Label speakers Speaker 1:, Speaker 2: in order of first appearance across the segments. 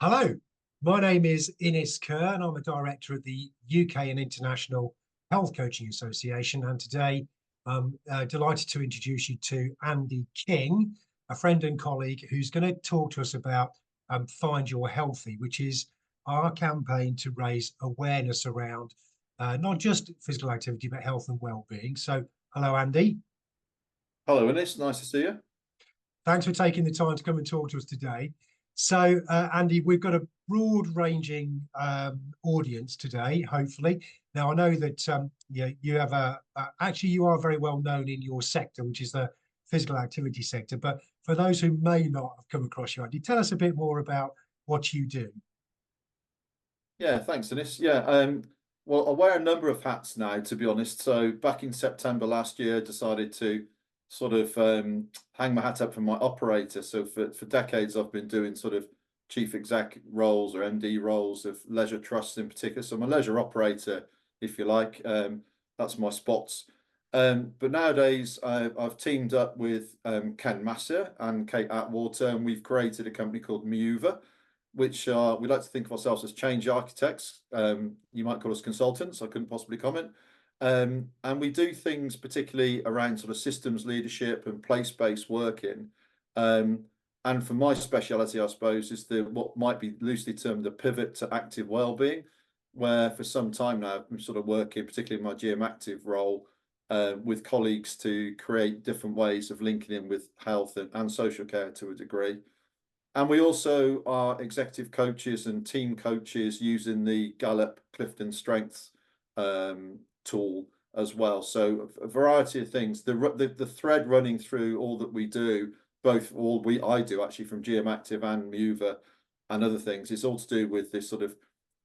Speaker 1: Hello, my name is Kerr, and I'm a director at the UK and International Health Coaching Association. And today I'm delighted to introduce you to Andy King, a friend and colleague who's going to talk to us about Find Your Healthy, which is our campaign to raise awareness around not just physical activity, but health and well-being. So, hello, Andy.
Speaker 2: Hello, Innes. Nice to see you.
Speaker 1: Thanks for taking the time to come and talk to us today. So, Andy, we've got a broad-ranging audience today, hopefully. Now, I know that you have actually you are very well known in your sector, which is the physical activity sector. But for those who may not have come across you, Andy, tell us a bit more about what you do.
Speaker 2: Yeah, thanks, Innes. Well, I wear a number of hats now, to be honest. So back in September last year, decided to sort of hang my hat up for my operator. So for decades, I've been doing sort of chief exec roles or MD roles of leisure trusts in particular. So I'm a leisure operator, if you like. That's my spots. But nowadays, I've teamed up with Ken Masser and Kate Atwater, and we've created a company called Miuva, which we like to think of ourselves as change architects. You might call us consultants. I couldn't possibly comment. And we do things particularly around sort of systems leadership and place-based working. And for my speciality, I suppose, is what might be loosely termed the pivot to active well-being, where for some time now I'm sort of working, particularly in my GM Active role, with colleagues to create different ways of linking in with health and social care to a degree. And we also are executive coaches and team coaches using the Gallup Clifton Strengths tool as well. So a variety of things. The thread running through all that we do, I do actually from GM Active and Miuva and other things, it's all to do with this sort of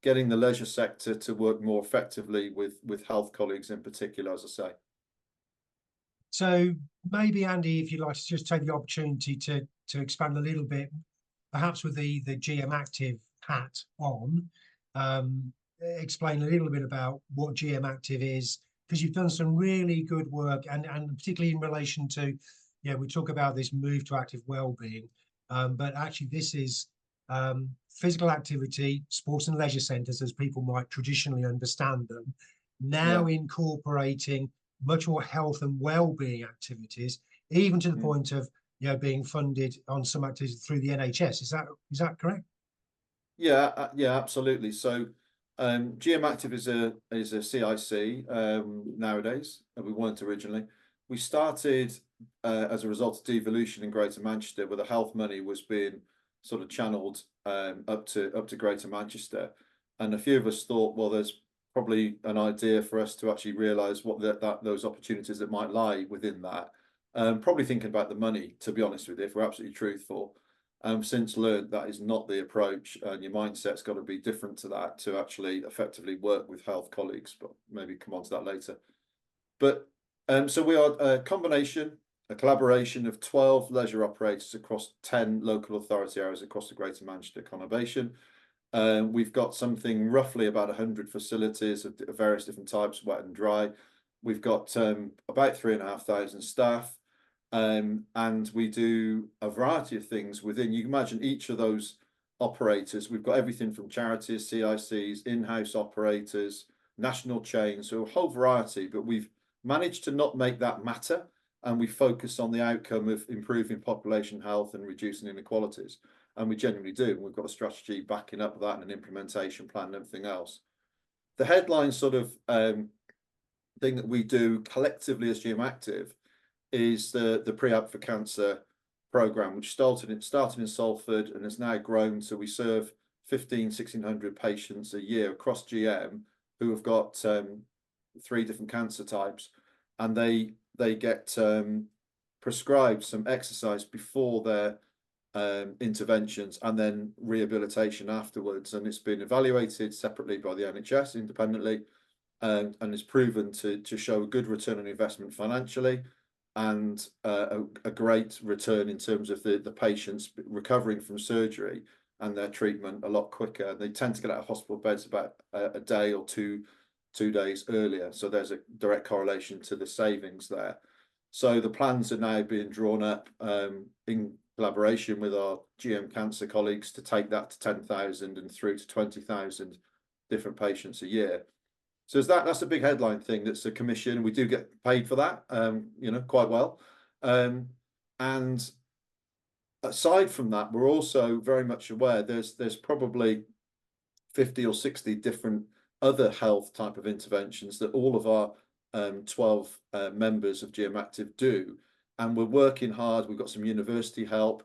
Speaker 2: getting the leisure sector to work more effectively with health colleagues in particular, as I say.
Speaker 1: So maybe, Andy, if you'd like to just take the opportunity to expand a little bit, perhaps with the GM Active hat on, explain a little bit about what GM Active is, because you've done some really good work, and particularly in relation to, we talk about this move to active well-being, but actually this is physical activity, sports and leisure centres, as people might traditionally understand them, now incorporating much more health and well-being activities, even to the point of being funded on some activities through the NHS. Is that correct?
Speaker 2: Yeah, absolutely. So GM Active is a CIC nowadays. We weren't originally. We started as a result of devolution in Greater Manchester, where the health money was being sort of channeled up to Greater Manchester, and a few of us thought, well, there's probably an idea for us to actually realise what those opportunities that might lie within that. Probably thinking about the money, to be honest with you, if we're absolutely truthful. Since learned that is not the approach, and your mindset's got to be different to that to actually effectively work with health colleagues, but maybe come on to that later. But so we are a collaboration of 12 leisure operators across 10 local authority areas across the Greater Manchester conurbation. We've got something roughly about 100 facilities of various different types, wet and dry. We've got about 3,500 staff. And we do a variety of things within. You can imagine each of those operators. We've got everything from charities, CICs, in-house operators, national chains, so a whole variety. But we've managed to not make that matter, and we focus on the outcome of improving population health and reducing inequalities. And we genuinely do. We've got a strategy backing up that and an implementation plan and everything else. The headline sort of thing that we do collectively as GM Active is the Pre-App for Cancer program, which started in Salford and has now grown. So we serve 1,600 patients a year across GM who have got 3 different cancer types, and they get prescribed some exercise before their interventions and then rehabilitation afterwards. And it's been evaluated separately by the NHS independently, and is proven to show a good return on investment financially, and a great return in terms of the patients recovering from surgery and their treatment a lot quicker. They tend to get out of hospital beds about a day or two days earlier. So there's a direct correlation to the savings there. So the plans are now being drawn up in collaboration with our GM cancer colleagues to take that to 10,000 and through to 20,000 different patients a year. So that's a big headline thing. That's a commission. We do get paid for that, you know, quite well. And aside from that, we're also very much aware there's probably 50 or 60 different other health type of interventions that all of our 12 members of GM Active do. And we're working hard. We've got some university help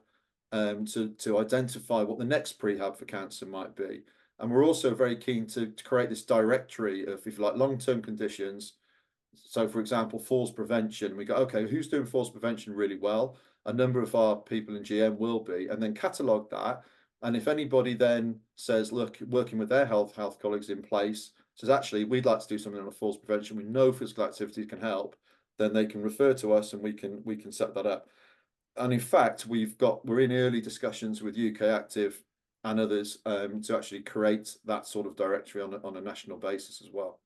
Speaker 2: to identify what the next prehab for cancer might be. And we're also very keen to create this directory of, if you like, long-term conditions. So, for example, falls prevention. We go, okay, who's doing falls prevention really well? A number of our people in GM will be, and then catalogue that. And if anybody then says, look, working with their health colleagues in place, says, actually, we'd like to do something on falls prevention, we know physical activity can help, then they can refer to us and we can set that up. And in fact, we're in early discussions with UK Active and others to actually create that sort of directory on a national basis as well.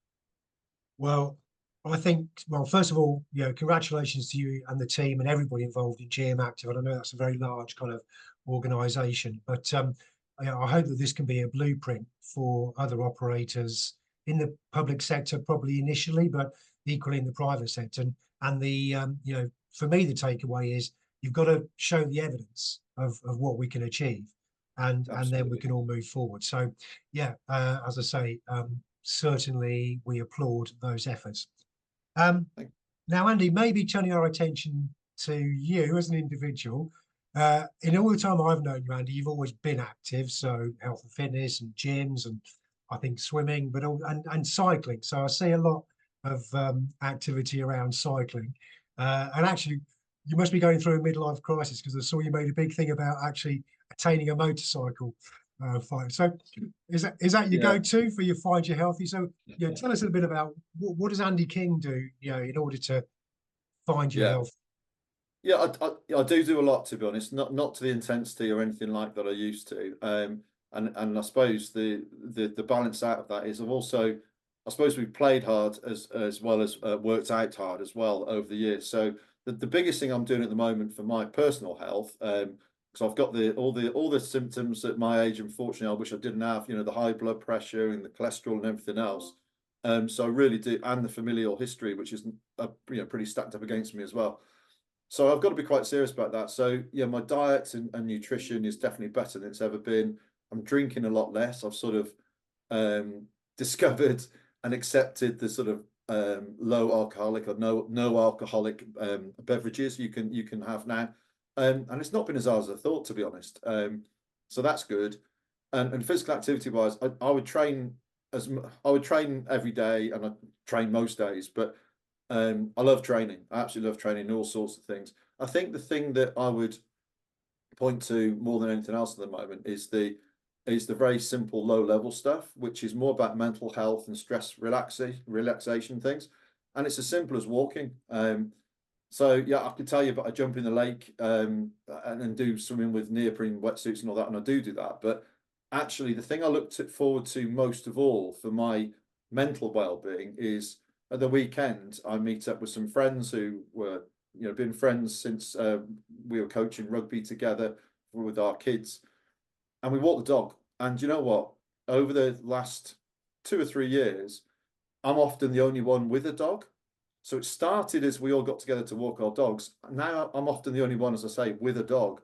Speaker 1: Well, I think, well, first of all, you know, congratulations to you and the team and everybody involved in GM Active. I know that's a very large kind of organisation, but I hope that this can be a blueprint for other operators in the public sector, probably initially, but equally in the private sector. And the, you know, for me, the takeaway is you've got to show the evidence of what we can achieve, and then we can all move forward. So, yeah, as I say, certainly we applaud those efforts. Now, Andy, maybe turning our attention to you as an individual. In all the time I've known you, Andy, you've always been active, so health and fitness and gyms and I think swimming, but and cycling. So I see a lot of activity around cycling. And actually, you must be going through a midlife crisis because I saw you made a big thing about actually attaining a motorcycle fight. So is that your go-to for your Find Your Healthy? So yeah, tell us a bit about what does Andy King do, you know, in order to find your health?
Speaker 2: Yeah, I do a lot, to be honest, not to the intensity or anything like that I used to. And I suppose the balance out of that is I suppose we've played hard as well as worked out hard as well over the years. So the biggest thing I'm doing at the moment for my personal health, because I've got all the symptoms at my age, unfortunately, I wish I didn't have, you know, the high blood pressure and the cholesterol and everything else. So I really do, and the familial history, which is you know, pretty stacked up against me as well. So I've got to be quite serious about that. So yeah, my diet and nutrition is definitely better than it's ever been. I'm drinking a lot less. I've sort of discovered and accepted the sort of low alcoholic or no alcoholic beverages you can have now. And it's not been as hard as I thought, to be honest. So that's good. And physical activity wise, I would train every day, and I train most days, but I love training. I absolutely love training all sorts of things. I think the thing that I would point to more than anything else at the moment is the very simple low level stuff, which is more about mental health and stress relaxation things. And it's as simple as walking. So yeah, I could tell you about I jump in the lake and do swimming with neoprene wetsuits and all that, and I do that. But actually, the thing I looked forward to most of all for my mental well-being is at the weekend I meet up with some friends who were, you know, been friends since we were coaching rugby together with our kids, and we walk the dog. And you know what? Over the last 2 or 3 years, I'm often the only one with a dog. So it started as we all got together to walk our dogs. Now I'm often the only one, as I say, with a dog.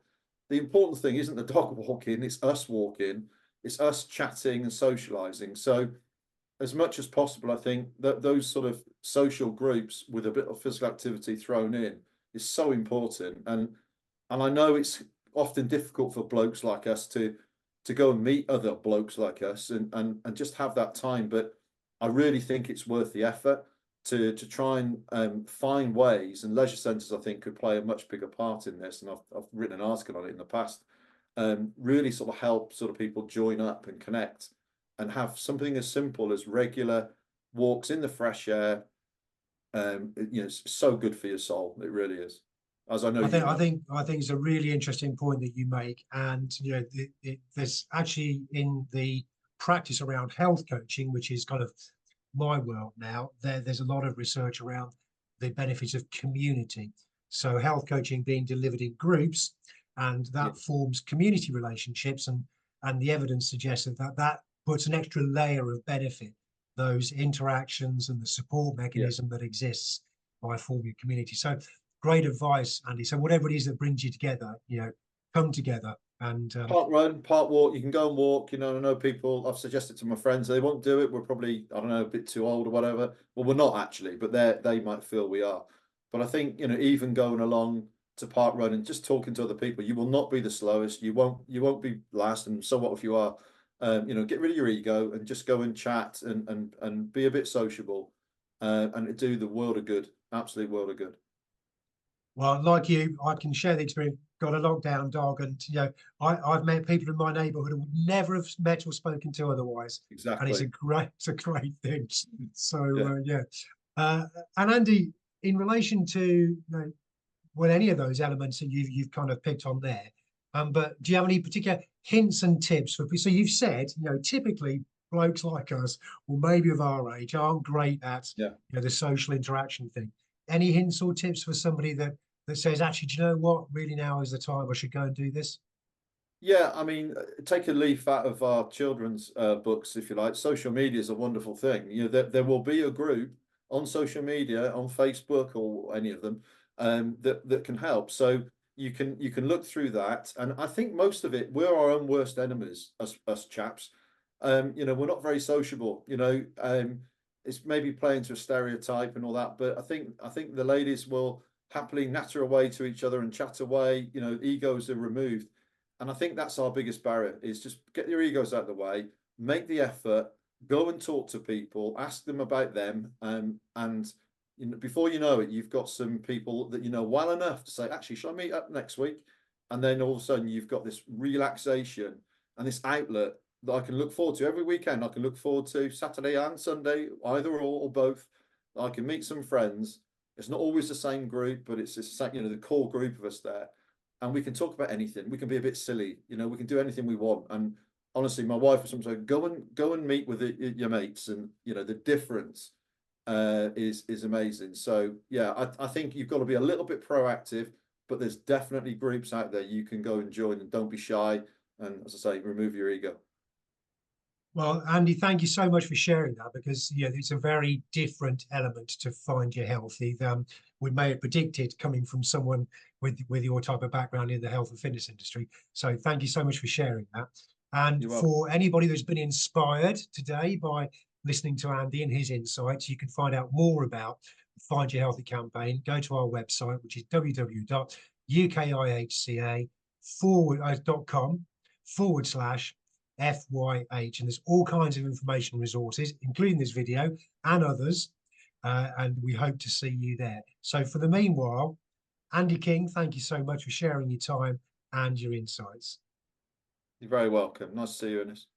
Speaker 2: The important thing isn't the dog walking, it's us walking, it's us chatting and socializing. So as much as possible, I think that those sort of social groups with a bit of physical activity thrown in is so important. And I know it's often difficult for blokes like us to go and meet other blokes like us and just have that time. But I really think it's worth the effort to try and find ways, and leisure centres I think could play a much bigger part in this. And I've written an article on it in the past. Really sort of help sort of people join up and connect and have something as simple as regular walks in the fresh air. You know, it's so good for your soul. It really is. As I know,
Speaker 1: I think it's a really interesting point that you make, and you know, there's actually in the practice around health coaching, which is kind of my world now. There's a lot of research around the benefits of community, So health coaching being delivered in groups, and
Speaker 2: Yeah,
Speaker 1: that forms community relationships, and the evidence suggests that that puts an extra layer of benefit, those interactions and the support
Speaker 2: yeah.
Speaker 1: mechanism that exists by forming a community. So great advice, Andy. So whatever it is that brings you together, come together. And
Speaker 2: Park run, park walk. You can go and walk. You know, I know people. I've suggested to my friends they won't do it. We're probably, I don't know, a bit too old or whatever. Well, we're not actually, but they might feel we are. But I think even going along to park run and just talking to other people, you will not be the slowest. You won't be last. And so what if you are? Get rid of your ego and just go and chat and be a bit sociable, and it do the world of good, absolute world of good.
Speaker 1: well, like you, I can share the experience. Got a lockdown dog, and I've met people in my neighbourhood who would never have met or spoken to otherwise, and
Speaker 2: Exactly.
Speaker 1: it's a great thing. So
Speaker 2: Yeah.
Speaker 1: yeah, and Andy, in relation to well, any of those elements that you've kind of picked on there, but do you have any particular hints and tips for people? So you've said, typically blokes like us, or maybe of our age, aren't great at
Speaker 2: Yeah.
Speaker 1: the social interaction thing. Any hints or tips for somebody that says, actually, do you know what? Really, now is the time I should go and do this.
Speaker 2: Yeah, I mean, take a leaf out of our children's books, if you like. Social media is a wonderful thing. There will be a group on social media, on Facebook or any of them, that can help. So you can look through that, and I think most of it, we're our own worst enemies, us chaps. We're not very sociable. It's maybe playing to a stereotype and all that, but I think the ladies will happily natter away to each other and chat away. Egos are removed. And I think that's our biggest barrier is just get your egos out of the way, make the effort, go and talk to people, ask them about them. And before you know it, you've got some people that you know well enough to say, actually, shall I meet up next week? And then all of a sudden you've got this relaxation and this outlet that I can look forward to every weekend. I can look forward to Saturday and Sunday, either or both. I can meet some friends. It's not always the same group, but it's the core group of us there, and we can talk about anything. We can be a bit silly, we can do anything we want. And honestly, my wife was sometimes go and meet with your mates, and the difference is amazing. So yeah, I think you've got to be a little bit proactive, but there's definitely groups out there you can go and join, and don't be shy. And as I say, remove your ego.
Speaker 1: Well, Andy, thank you so much for sharing that, because it's a very different element to find your healthy than we may have predicted coming from someone with your type of background in the health and fitness industry. So thank you so much for sharing that. And
Speaker 2: You're welcome.
Speaker 1: for anybody that's been inspired today by listening to Andy and his insights, you can find out more about the Find Your Healthy campaign. Go to our website, which is www.UKIHCA.com/FYH, and there's all kinds of information resources, including this video and others, and we hope to see you there. So for the meanwhile, Andy King, thank you so much for sharing your time and your insights.
Speaker 2: You're very welcome. Nice to see you, Ernest.